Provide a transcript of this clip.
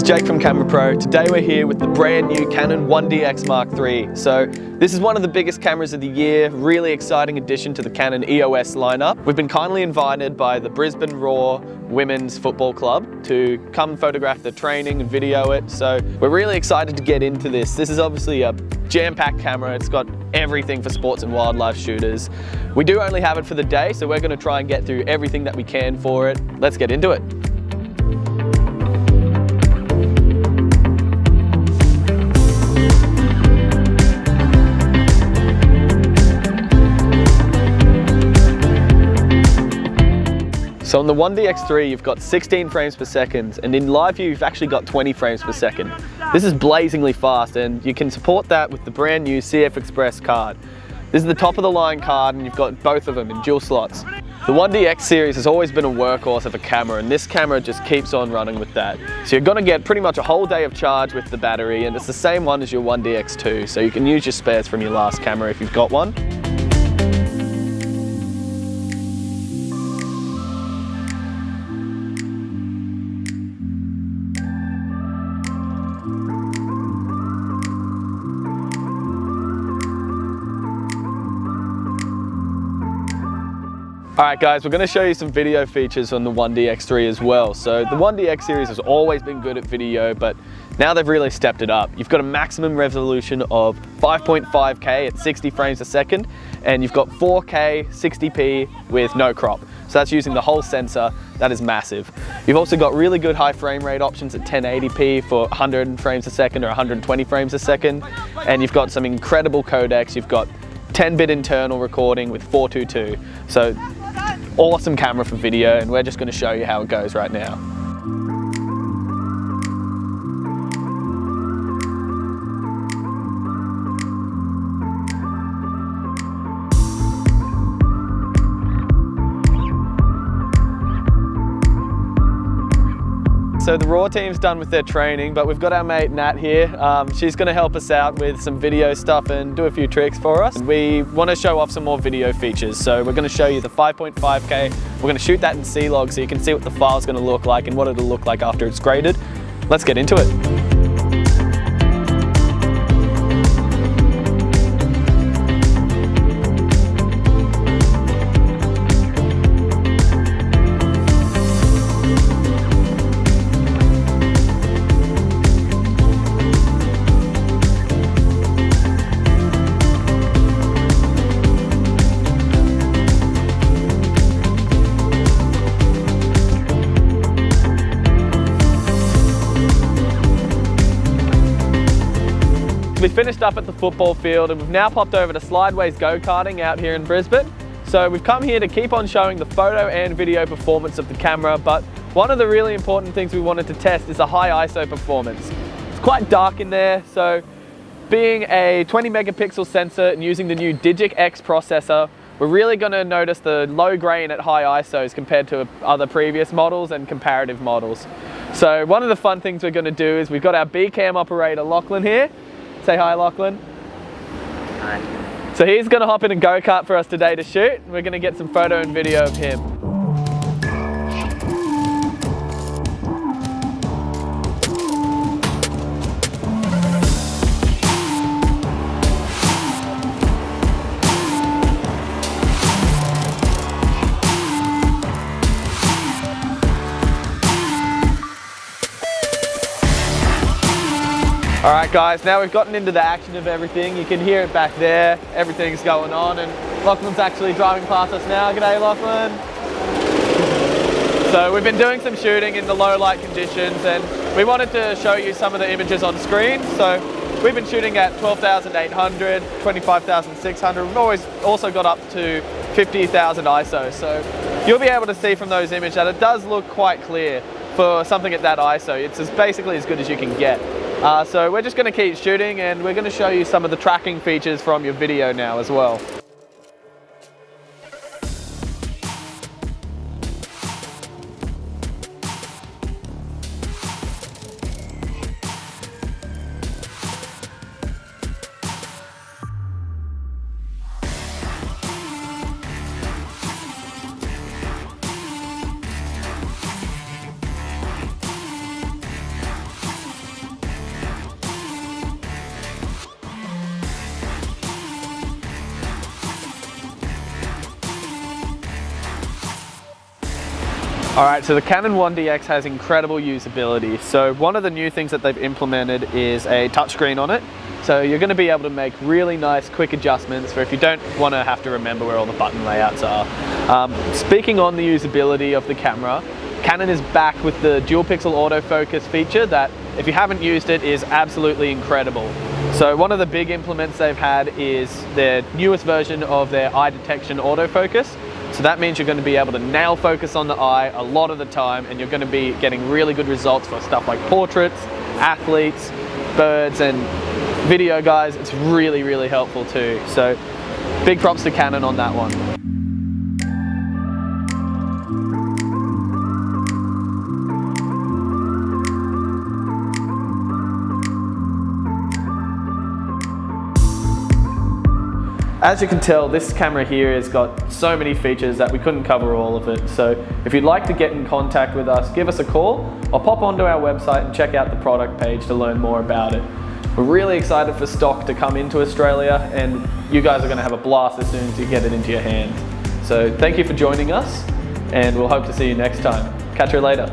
is Jake from Camera Pro. Today we're here with the brand new Canon 1DX Mark III. So this is one of the biggest cameras of the year, really exciting addition to the Canon EOS lineup. We've been kindly invited by the Brisbane Roar Women's Football Club to come photograph the training and video it. So we're really excited to get into this. This is obviously a jam-packed camera. It's got everything for sports and wildlife shooters. We do only have it for the day, so we're going to try and get through everything that we can for it. Let's get into it. So on the 1DX3, you've got 16 frames per second, and in live view, you've actually got 20 frames per second. This is blazingly fast, and you can support that with the brand new CF Express card. This is the top of the line card, and you've got both of them in dual slots. The 1DX series has always been a workhorse of a camera, and this camera just keeps on running with that. So you're gonna get pretty much a whole day of charge with the battery, and it's the same one as your 1DX2, so you can use your spares from your last camera if you've got one. Alright guys, we're going to show you some video features on the 1DX3 as well. So the 1DX series has always been good at video, but now they've really stepped it up. You've got a maximum resolution of 5.5K at 60 frames a second, and you've got 4K 60p with no crop. So that's using the whole sensor. That is massive. You've also got really good high frame rate options at 1080p for 100 frames a second or 120 frames a second, and you've got some incredible codecs. You've got 10-bit internal recording with 422. So awesome camera for video, and we're just going to show you how it goes right now. So the Raw team's done with their training, but we've got our mate Nat here. She's going to help us out with some video stuff and do a few tricks for us. We want to show off some more video features, so we're going to show you the 5.5K. We're going to shoot that in C-Log so you can see what the file's going to look like and what it'll look like after it's graded. Let's get into it. We finished up at the football field, and we've now popped over to Slideways go-karting out here in Brisbane. So we've come here to keep on showing the photo and video performance of the camera, but one of the really important things we wanted to test is the high ISO performance. It's quite dark in there, so being a 20 megapixel sensor and using the new Digic X processor, we're really going to notice the low grain at high ISOs compared to other previous models and comparative models. So one of the fun things we're going to do is we've got our B-cam operator Lachlan here. Say hi, Lachlan. Hi. So he's going to hop in a go-kart for us today to shoot. We're going to get some photo and video of him. Alright guys, now we've gotten into the action of everything. You can hear it back there, everything's going on, and Lachlan's actually driving past us now. G'day Lachlan. So we've been doing some shooting in the low light conditions, and we wanted to show you some of the images on screen. So we've been shooting at 12,800, 25,600. We've always also got up to 50,000 ISO. So you'll be able to see from those images that it does look quite clear for something at that ISO. It's basically as good as you can get. So we're just going to keep shooting, and we're going to show you some of the tracking features from your video now as well. All right, so the Canon 1DX has incredible usability. So one of the new things that they've implemented is a touchscreen on it. So you're going to be able to make really nice quick adjustments for if you don't want to have to remember where all the button layouts are. Speaking on the usability of the camera, Canon is back with the dual pixel autofocus feature that, if you haven't used it, is absolutely incredible. So one of the big implements they've had is their newest version of their eye detection autofocus. So that means you're going to be able to now focus on the eye a lot of the time, and you're going to be getting really good results for stuff like portraits, athletes, birds, and video guys. It's really, really helpful too. So big props to Canon on that one. As you can tell, this camera here has got so many features that we couldn't cover all of it. So if you'd like to get in contact with us, give us a call or pop onto our website and check out the product page to learn more about it. We're really excited for stock to come into Australia, and you guys are going to have a blast as soon as you get it into your hands. So thank you for joining us, and we'll hope to see you next time. Catch you later.